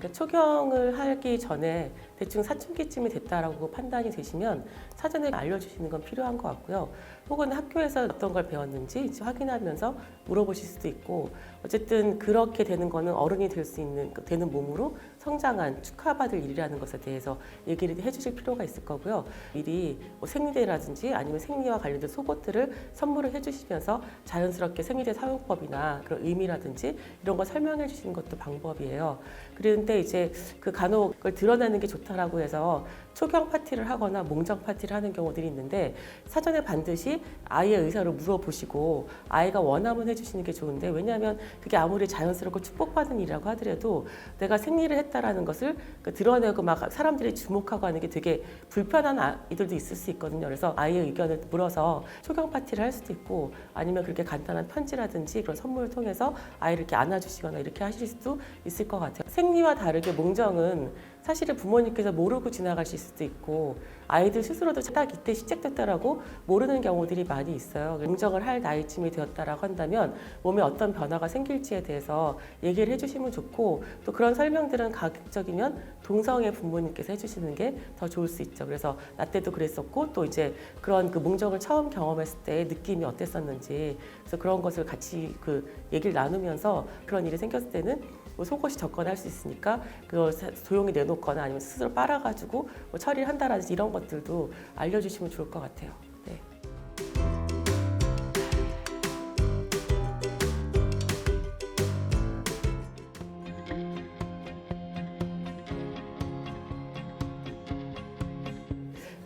그러니까 초경을 하기 전에 대충 사춘기쯤이 됐다라고 판단이 되시면 사전에 알려주시는 건 필요한 것 같고요. 혹은 학교에서 어떤 걸 배웠는지 이제 확인하면서 물어보실 수도 있고, 어쨌든 그렇게 되는 거는 어른이 될 수 있는 되는 몸으로 성장한 축하받을 일이라는 것에 대해서 얘기를 해주실 필요가 있을 거고요. 미리 뭐 생리대라든지 아니면 생리와 관련된 속옷들을 선물을 해주시면서 자연스럽게 생리대 사용법이나 그런 의미라든지 이런 거 설명해 주시는 것도 방법이에요. 그런데 이제 그 간혹 그걸 드러내는 게 좋다라고 해서 초경 파티를 하거나 몽정 파티를 하는 경우들이 있는데, 사전에 반드시 아이의 의사를 물어보시고 아이가 원하면 해주시는 게 좋은데, 왜냐하면 그게 아무리 자연스럽고 축복받은 일이라고 하더라도 내가 생리를 했다라는 것을 드러내고 막 사람들이 주목하고 하는 게 되게 불편한 아이들도 있을 수 있거든요. 그래서 아이의 의견을 물어서 초경 파티를 할 수도 있고, 아니면 그렇게 간단한 편지라든지 그런 선물을 통해서 아이를 이렇게 안아주시거나 이렇게 하실 수도 있을 것 같아요. 생리와 다르게 몽정은 사실은 부모님께서 모르고 지나가실 수도 있고, 아이들 스스로도 딱 이때 시작됐다라고 모르는 경우들이 많이 있어요. 몽정을 할 나이쯤이 되었다라고 한다면 몸에 어떤 변화가 생길지에 대해서 얘기를 해주시면 좋고, 또 그런 설명들은 가급적이면 동성애 부모님께서 해주시는 게 더 좋을 수 있죠. 그래서 나 때도 그랬었고, 또 이제 그런 그 몽정을 처음 경험했을 때 느낌이 어땠었는지, 그래서 그런 것을 같이 얘기를 나누면서 그런 일이 생겼을 때는 뭐 속옷이 접근할 수 있으니까 그걸 조용히 내놓거나 아니면 스스로 빨아가지고 뭐 처리를 한다라든지 이런 것들도 알려주시면 좋을 것 같아요. 네.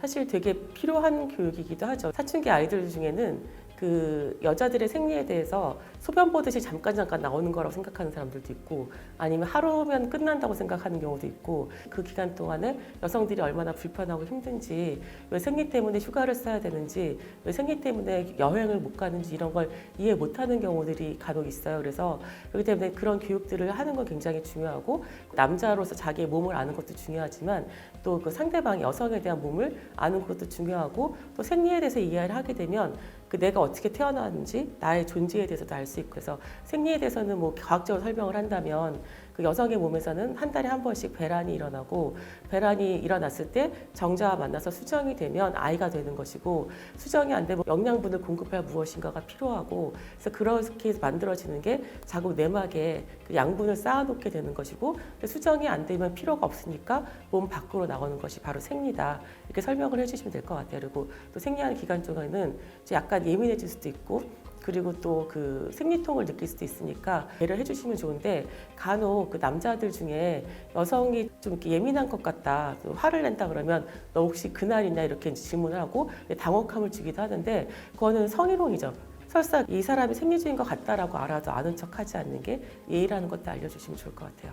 사실 되게 필요한 교육이기도 하죠. 사춘기 아이들 중에는 그 여자들의 생리에 대해서 소변 보듯이 잠깐 나오는 거라고 생각하는 사람들도 있고, 아니면 하루면 끝난다고 생각하는 경우도 있고, 그 기간 동안에 여성들이 얼마나 불편하고 힘든지, 왜 생리 때문에 휴가를 써야 되는지, 왜 생리 때문에 여행을 못 가는지 이런 걸 이해 못하는 경우들이 간혹 있어요. 그래서 그렇기 때문에 그런 교육들을 하는 건 굉장히 중요하고, 남자로서 자기의 몸을 아는 것도 중요하지만 또 그 상대방 여성에 대한 몸을 아는 것도 중요하고, 또 생리에 대해서 이해를 하게 되면 그 내가 어떻게 태어났는지 나의 존재에 대해서도 알 수 있고, 그래서 생리에 대해서는 뭐 과학적으로 설명을 한다면 그 여성의 몸에서는 한 달에 한 번씩 배란이 일어나고, 배란이 일어났을 때 정자와 만나서 수정이 되면 아이가 되는 것이고, 수정이 안 되면 영양분을 공급할 무엇인가가 필요하고, 그래서 그렇게 만들어지는 게 자국 내막에 그 양분을 쌓아놓게 되는 것이고, 수정이 안 되면 필요가 없으니까 몸 밖으로 나오는 것이 바로 생리다, 이렇게 설명을 해주시면 될 것 같아요. 그리고 또 생리하는 기간 동안은 이제 약간 예민해질 수도 있고, 그리고 또 그 생리통을 느낄 수도 있으니까 배려를 해주시면 좋은데, 간혹 그 남자들 중에 여성이 좀 이렇게 예민한 것 같다, 화를 낸다 그러면 너 혹시 그날이냐 이렇게 질문을 하고 당혹함을 주기도 하는데, 그거는 성희롱이죠. 설사 이 사람이 생리 중인 것 같다라고 알아도 아는 척하지 않는 게 예의라는 것도 알려주시면 좋을 것 같아요.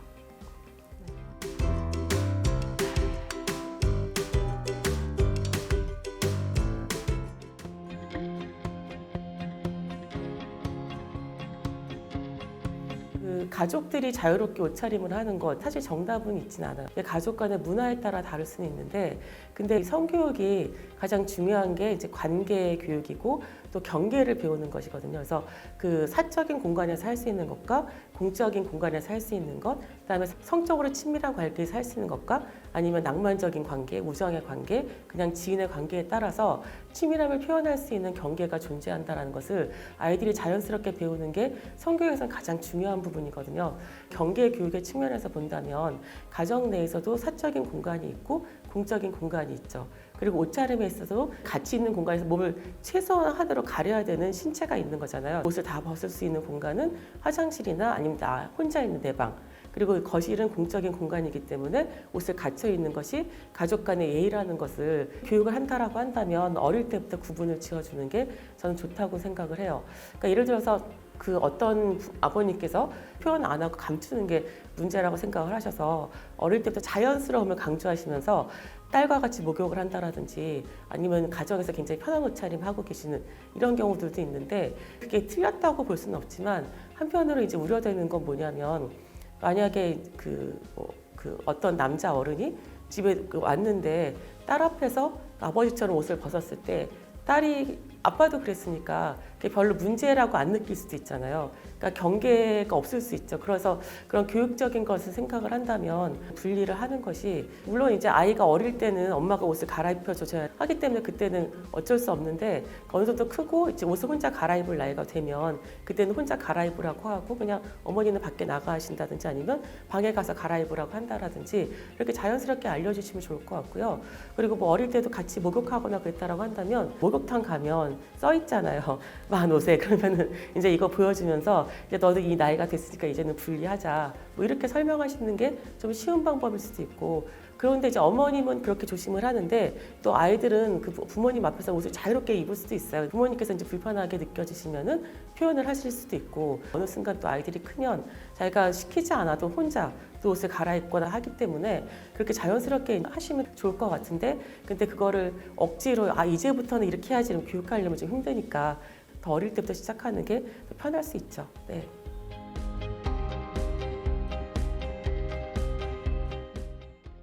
그 가족들이 자유롭게 옷차림을 하는 것, 사실 정답은 있진 않아요. 가족 간의 문화에 따라 다를 수는 있는데, 근데 이 성교육이 가장 중요한 게 이제 관계 교육이고 또 경계를 배우는 것이거든요. 그래서 그 사적인 공간에서 할 수 있는 것과 공적인 공간에서 할 수 있는 것, 그다음에 성적으로 친밀한 관계에서 할 수 있는 것과 아니면 낭만적인 관계, 우정의 관계, 그냥 지인의 관계에 따라서 친밀함을 표현할 수 있는 경계가 존재한다는 것을 아이들이 자연스럽게 배우는 게 성교육에서는 가장 중요한 부분이거든요. 경계 교육의 측면에서 본다면 가정 내에서도 사적인 공간이 있고 공적인 공간이 있죠. 그리고 옷차림에 있어서도 가치 있는 공간에서 몸을 최소화하도록 가려야 되는 신체가 있는 거잖아요. 옷을 다 벗을 수 있는 공간은 화장실이나 아니면 나 혼자 있는 내 방, 그리고 거실은 공적인 공간이기 때문에 옷을 갖춰 입는 것이 가족 간의 예의라는 것을 교육을 한다라고 한다면 어릴 때부터 구분을 지어주는 게 저는 좋다고 생각을 해요. 그러니까 예를 들어서 그 어떤 아버님께서 표현 안 하고 감추는 게 문제라고 생각을 하셔서 어릴 때부터 자연스러움을 강조하시면서 딸과 같이 목욕을 한다라든지, 아니면 가정에서 굉장히 편한 옷차림 하고 계시는 이런 경우들도 있는데, 그게 틀렸다고 볼 수는 없지만 한편으로 이제 우려되는 건 뭐냐면, 만약에 어떤 남자 어른이 집에 왔는데 딸 앞에서 아버지처럼 옷을 벗었을 때 딸이 아빠도 그랬으니까 그게 별로 문제라고 안 느낄 수도 있잖아요. 그러니까 경계가 없을 수 있죠. 그래서 그런 교육적인 것을 생각을 한다면 분리를 하는 것이, 물론 이제 아이가 어릴 때는 엄마가 옷을 갈아입혀 줘야 하기 때문에 그때는 어쩔 수 없는데, 어느 정도 크고 이제 옷을 혼자 갈아입을 나이가 되면 그때는 혼자 갈아입으라고 하고 그냥 어머니는 밖에 나가 하신다든지 아니면 방에 가서 갈아입으라고 한다라든지 이렇게 자연스럽게 알려주시면 좋을 것 같고요. 그리고 뭐 어릴 때도 같이 목욕하거나 그랬다라고 한다면, 목욕탕 가면 써 있잖아요. 만 옷에. 그러면은 이제 이거 보여주면서 이제 너도 이 나이가 됐으니까 이제는 분리하자, 뭐 이렇게 설명하시는 게 좀 쉬운 방법일 수도 있고. 그런데 이제 어머님은 그렇게 조심을 하는데 또 아이들은 그 부모님 앞에서 옷을 자유롭게 입을 수도 있어요. 부모님께서 이제 불편하게 느껴지시면은 표현을 하실 수도 있고, 어느 순간 또 아이들이 크면 자기가 시키지 않아도 혼자 또 옷을 갈아입거나 하기 때문에 그렇게 자연스럽게 하시면 좋을 것 같은데, 근데 그거를 억지로 이제부터는 이렇게 해야지 교육하려면 좀 힘드니까 더 어릴 때부터 시작하는 게 더 편할 수 있죠. 네.